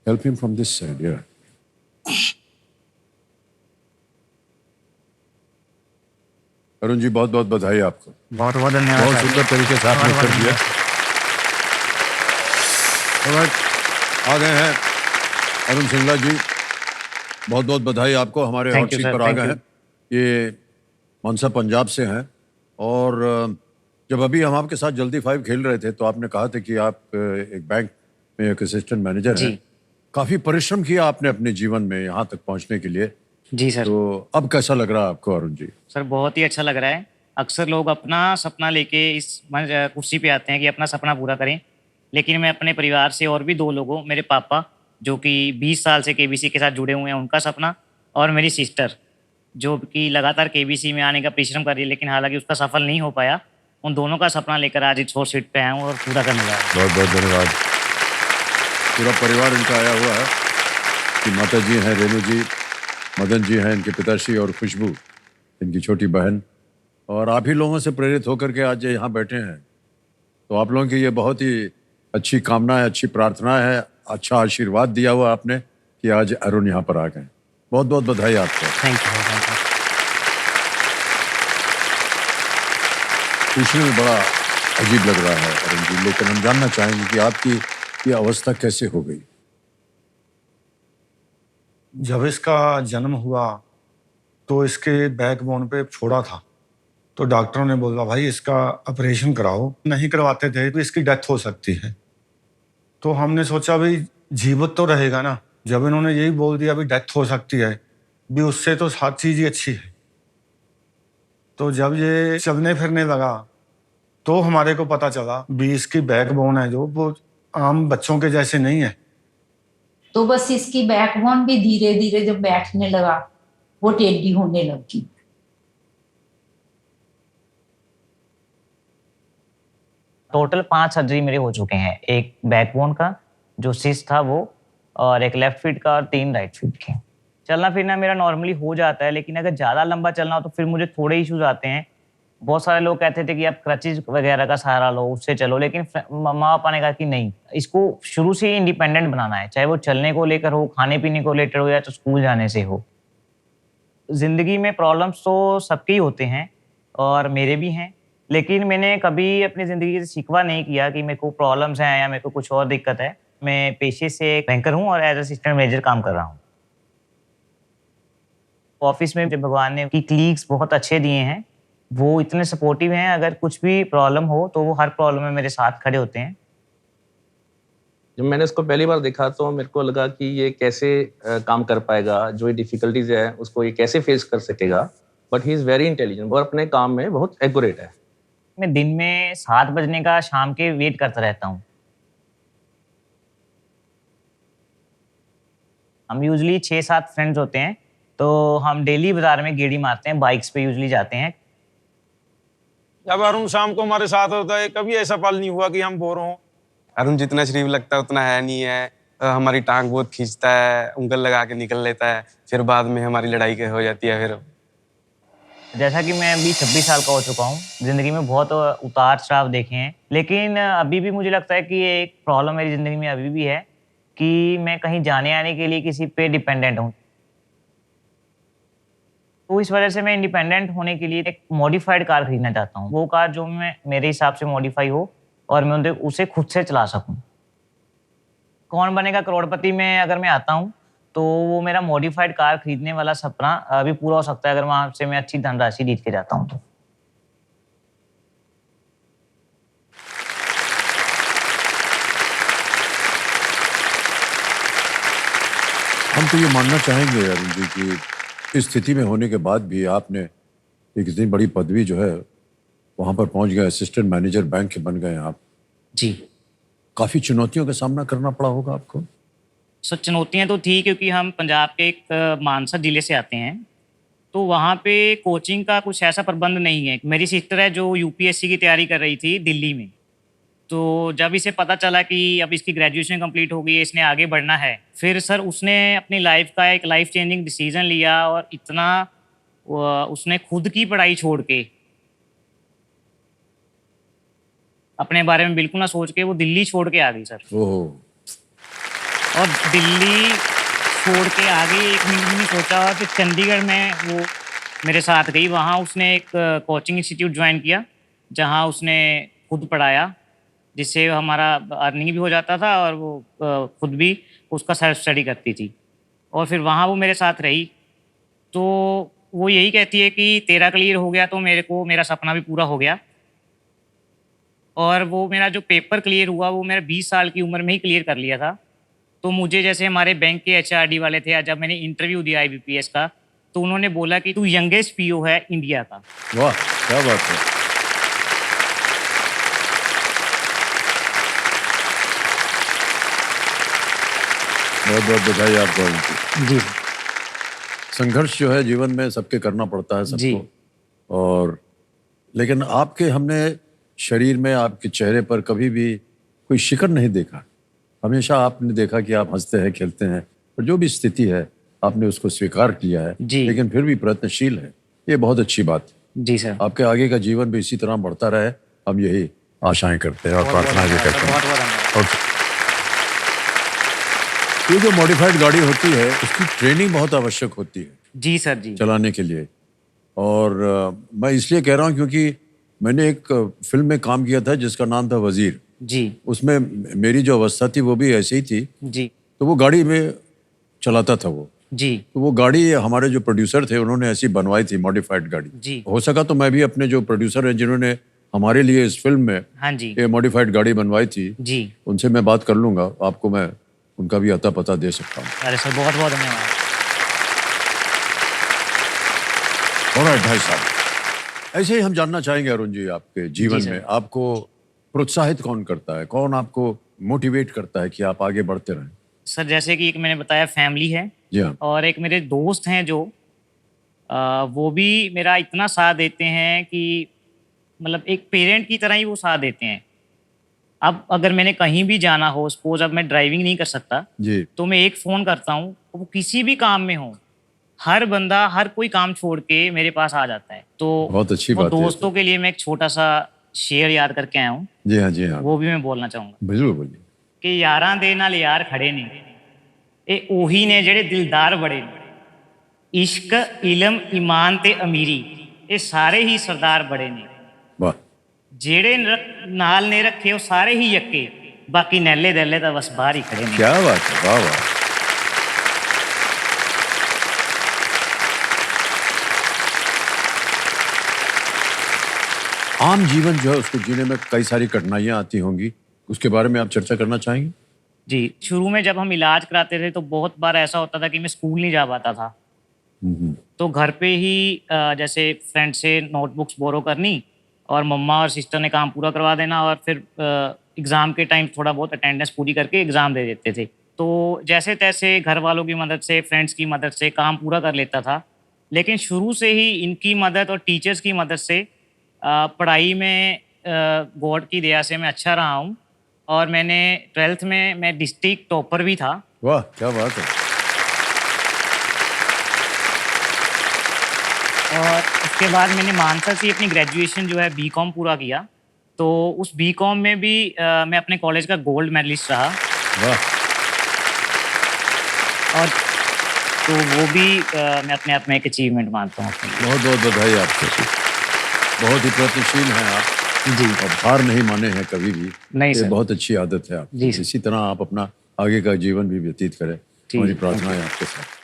Help him from this side, yeah. Arun ji, बहुत बहुत बधाई आपको। बहुत बहुत धन्यवाद। बहुत सुंदर तरीके से आपने कर दिया। आ गए हैं अरुण सिंगला जी, बहुत बहुत बधाई आपको, हमारे हॉट सीट पर आ गए हैं। ये मनसा पंजाब से हैं और जब अभी हम आपके साथ जल्दी 5 खेल रहे थे तो आपने कहा था कि आप एक बैंक में एक असिस्टेंट मैनेजर हैं। काफी परिश्रम किया आपने अपने जीवन में यहाँ तक पहुँचने के लिए। जी सर। तो अब कैसा लग रहा है आपको अरुण जी? सर बहुत ही अच्छा लग रहा है। अक्सर लोग अपना सपना लेके इस कुर्सी पे आते हैं कि अपना सपना पूरा करें, लेकिन मैं अपने परिवार से और भी 2 लोगों, मेरे पापा जो कि 20 साल से केबीसी के साथ जुड़े हुए हैं, उनका सपना, और मेरी सिस्टर जो कि लगातार केबीसी में आने का परिश्रम कर रही है, लेकिन हालांकि उसका सफल नहीं हो पाया। उन दोनों का सपना लेकर आज इस हॉट सीट पे आया हूँ और पूरा करने जा रहा हूँ। बहुत बहुत धन्यवाद। पूरा परिवार इनका आया हुआ है कि माता जी हैं रेणु जी, मदन जी हैं इनके पिताश्री, और खुशबू इनकी छोटी बहन, और आप ही लोगों से प्रेरित होकर के आज यहाँ बैठे हैं। तो आप लोगों की ये बहुत ही अच्छी कामना है, अच्छी प्रार्थना है, अच्छा आशीर्वाद दिया हुआ आपने कि आज अरुण यहाँ पर आ गए। बहुत बहुत बधाई आपको। Thank you. पूछने में बड़ा अजीब लग रहा है अरुण जी, लेकिन हम जानना चाहेंगे कि आपकी ये अवस्था कैसे हो गई? जब इसका जन्म हुआ तो इसके बैकबोन पे फोड़ा था, तो डॉक्टरों ने बोला भाई इसका ऑपरेशन कराओ। नहीं करवाते थे तो इसकी डेथ हो सकती है। तो हमने सोचा भाई जीवित तो रहेगा ना। जब इन्होंने यही बोल दिया भी डेथ हो सकती है भी, उससे तो हर चीज ही अच्छी है। तो जब ये चलने फिरने लगा तो हमारे को पता चला भी इसकी बैकबोन है जो वो आम बच्चों के जैसे नहीं है। तो बस इसकी बैकबोन भी धीरे धीरे जब बैठने लगा वो टेढ़ी होने लगी। टोटल 5 सर्जरी मेरे हो चुके हैं, एक बैकबोन का जो सिस्ट था वो, और एक लेफ्ट फीट का, और 3 राइट फीट के। चलना फिरना मेरा नॉर्मली हो जाता है, लेकिन अगर ज़्यादा लंबा चलना हो तो फिर मुझे थोड़े इश्यूज आते हैं। बहुत सारे लोग कहते थे कि आप क्रचेज वगैरह का सहारा लो, उससे चलो, लेकिन मम्मा पापा ने कहा कि नहीं, इसको शुरू से ही इंडिपेंडेंट बनाना है, चाहे वो चलने को लेकर हो, खाने पीने को लेकर हो, या तो स्कूल जाने से हो। जिंदगी में प्रॉब्लम्स तो सबके ही होते हैं और मेरे भी हैं, लेकिन मैंने कभी अपनी ज़िंदगी से शिकवा नहीं किया कि मेरे को प्रॉब्लम्स हैं या मेरे को कुछ और दिक्कत है। मैं पेशे से एक बैंकर हूँ और एज असिस्टेंट मैनेजर काम कर रहा हूँ। ऑफिस में जो भगवान ने की कलीग्स बहुत अच्छे दिए हैं, वो इतने सपोर्टिव हैं, अगर कुछ भी प्रॉब्लम हो तो वो हर प्रॉब्लम में मेरे साथ खड़े होते हैं। जब मैंने इसको पहली बार देखा तो मेरे को लगा कि ये कैसे काम कर पाएगा, जो ये डिफिकल्टीज है उसको ये कैसे फेस कर सकेगा। But he is very intelligent और अपने काम में बहुत एक्यूरेट है। मैं दिन में 7 बजने का शाम के वेट करता रहता हूँ। हम यूजुअली 6-7 फ्रेंड्स होते हैं, तो हम डेली बाजार में गेड़ी मारते हैं, बाइक्स पे यूजुअली जाते हैं। जब अरुण शाम को हमारे साथ होता है, कभी ऐसा पल नहीं हुआ कि हम बोर हों। अरुण जितना शरीफ लगता है उतना है नहीं है। हमारी टांग बहुत खींचता है, उंगल लगा के निकल लेता है, फिर बाद में हमारी लड़ाई हो जाती है। फिर जैसा कि मैं अभी 26 साल का हो चुका हूँ, ज़िंदगी में बहुत उतार चढ़ाव देखे हैं, लेकिन अभी भी मुझे लगता है कि ये एक प्रॉब्लम मेरी ज़िंदगी में अभी भी है कि मैं कहीं जाने आने के लिए किसी पे डिपेंडेंट हूँ। तो इस वजह से मैं इंडिपेंडेंट होने के लिए एक मॉडिफाइड कार खरीदना चाहता हूँ। वो कार जो मेरे हिसाब से मॉडिफाई हो और मैं उसे खुद से चला सकूँ। कौन बनेगा करोड़पति में अगर मैं आता हूँ तो वो मेरा मॉडिफाइड कार खरीदने वाला सपना अभी पूरा हो सकता है अगर वहां से मैं अच्छी धनराशि जीत के जाता हूँ तो। हम तो ये मानना चाहेंगे अरुण जी कि इस स्थिति में होने के बाद भी आपने एक इतनी बड़ी पदवी जो है वहां पर पहुंच गए, असिस्टेंट मैनेजर बैंक के बन गए आप। जी। काफी चुनौतियों का सामना करना पड़ा होगा आपको। सर चुनौतियाँ तो थी, क्योंकि हम पंजाब के एक मानसा जिले से आते हैं, तो वहाँ पे कोचिंग का कुछ ऐसा प्रबंध नहीं है। मेरी सिस्टर है जो यूपीएससी की तैयारी कर रही थी दिल्ली में, तो जब इसे पता चला कि अब इसकी ग्रेजुएशन कंप्लीट हो गई है, इसने आगे बढ़ना है, फिर सर उसने अपनी लाइफ का एक लाइफ चेंजिंग डिसीजन लिया और इतना उसने खुद की पढ़ाई छोड़ के, अपने बारे में बिल्कुल ना सोच के वो दिल्ली छोड़ के आ गई सर। ओह, और दिल्ली छोड़ के आगे एक मिनट भी नहीं सोचा। और फिर चंडीगढ़ में वो मेरे साथ गई। वहाँ उसने एक कोचिंग इंस्टीट्यूट ज्वाइन किया, जहाँ उसने खुद पढ़ाया, जिससे हमारा अर्निंग भी हो जाता था और वो खुद भी उसका सेल्फ स्टडी करती थी। और फिर वहाँ वो मेरे साथ रही। तो वो यही कहती है कि तेरा क्लियर हो गया तो मेरे को मेरा सपना भी पूरा हो गया। और वो मेरा जो पेपर क्लियर हुआ वो मेरा 20 साल की उम्र में ही क्लियर कर लिया था। तो मुझे जैसे हमारे बैंक के एचआरडी वाले थे, जब मैंने इंटरव्यू दिया आईबीपीएस का, तो उन्होंने बोला कि तू यंगेस्ट पीओ है इंडिया का। वाह, क्या बात है। बहुत बहुत बधाई आपको उनकी। जी संघर्ष जो है जीवन में सबके करना पड़ता है जी। सबको। और लेकिन आपके हमने शरीर में, आपके चेहरे पर कभी भी कोई शिकन नहीं देखा। हमेशा आपने देखा कि आप हंसते हैं, खेलते हैं, और जो भी स्थिति है आपने उसको स्वीकार किया है। जी। लेकिन फिर भी प्रयत्नशील है, ये बहुत अच्छी बात है। जी सर। आपके आगे का जीवन भी इसी तरह बढ़ता रहे, हम यही आशाएं करते हैं और प्रार्थनाएं भी करते हैं। बहुत बहुत धन्यवाद। ओके। ये जो मॉडिफाइड गाड़ी होती है उसकी ट्रेनिंग बहुत आवश्यक होती है जी सर। जी चलाने के लिए। और मैं इसलिए कह रहा हूँ क्योंकि मैंने एक फिल्म में काम किया था जिसका नाम था वजीर। जी उसमें मेरी जो अवस्था थी वो भी ऐसे ही थी। जी तो वो गाड़ी में चलाता था वो। जी तो वो गाड़ी हमारे जो प्रोड्यूसर थे उन्होंने ऐसी बनवाई थी, मॉडिफाइड गाड़ी। जी। हो सका तो मैं भी अपने जो प्रोड्यूसर हैं जिन्होंने हमारे लिए इस फिल्म में हाँ जी ये मॉडिफाइड गाड़ी बनवाई थी, जी। उनसे मैं बात कर लूंगा, आपको मैं उनका भी अता पता दे सकता हूँ। अरे सर बहुत बहुत धन्यवाद। और भाई साहब, ऐसे ही हम जानना चाहेंगे अरुण जी, आपके जीवन सर। में आपको प्रोत्साहित कौन करता है, कौन आपको मोटिवेट करता है कि आप आगे बढ़ते रहें? सर जैसे कि एक मैंने बताया फैमिली है, जी हाँ। और एक मेरे दोस्त हैं जो वो भी मेरा इतना साथ देते हैं कि मतलब एक पेरेंट की तरह ही वो साथ देते हैं। अब अगर मैंने कहीं भी जाना हो, सपोज अब मैं ड्राइविंग नहीं कर सकता, जी। तो मैं एक फ़ोन करता हूँ, वो किसी भी काम में हो, हर बंदा हर कोई काम छोड़ के मेरे पास आ जाता है। तो बहुत अच्छी वो बात है। दोस्तों के लिए मैं एक छोटा सा शेर याद करके आया हूँ, जी हाँ, जी हाँ, वो भी मैं बोलना चाहूँगा बिल्कुल बोलिए। कि यारां दे नाल यार खड़े ने, ए ओही ने जेड़े दिलदार बड़े ने, इश्क इलम ईमान ते अमीरी, ये सारे ही सरदार बड़े ने, वाह, जेड़े नाल ने रखे वो सारे ही यक्के, बाकी नैले दैले तो बस बाहर ही खड़े ने। क्या बात है, वाह वाह। आम जीवन जो है उसको जीने में कई सारी कठिनाइयां आती होंगी, उसके बारे में आप चर्चा करना चाहेंगे? जी, शुरू में जब हम इलाज कराते थे तो बहुत बार ऐसा होता था कि मैं स्कूल नहीं जा पाता था। तो घर पे ही जैसे फ्रेंड से नोटबुक्स बोरो करनी और मम्मा और सिस्टर ने काम पूरा करवा देना, और फिर एग्ज़ाम के टाइम थोड़ा बहुत अटेंडेंस पूरी करके एग्ज़ाम दे देते थे। तो जैसे तैसे घर वालों की मदद से, फ्रेंड्स की मदद से काम पूरा कर लेता था। लेकिन शुरू से ही इनकी मदद और टीचर्स की मदद से पढ़ाई में गॉड की दया से मैं अच्छा रहा हूँ, और मैंने 12th में मैं डिस्ट्रिक्ट टॉपर भी था। वाह, क्या बात है। और उसके बाद मैंने मानसा से अपनी ग्रेजुएशन जो है बीकॉम पूरा किया। तो उस बीकॉम में भी मैं अपने कॉलेज का गोल्ड मेडलिस्ट रहा। वाह, और तो वो भी मैं अपने आप में एक अचीवमेंट मानता हूँ अपने लिए। बहुत बहुत बधाई आपको। बहुत ही प्रयत्नशील हैं आप जी और हार नहीं माने हैं कभी भी। नहीं ये सर। बहुत अच्छी आदत है आप। जी सर। इसी तरह आप अपना आगे का जीवन भी व्यतीत करें। जी, हमारी प्रार्थना है आपके साथ।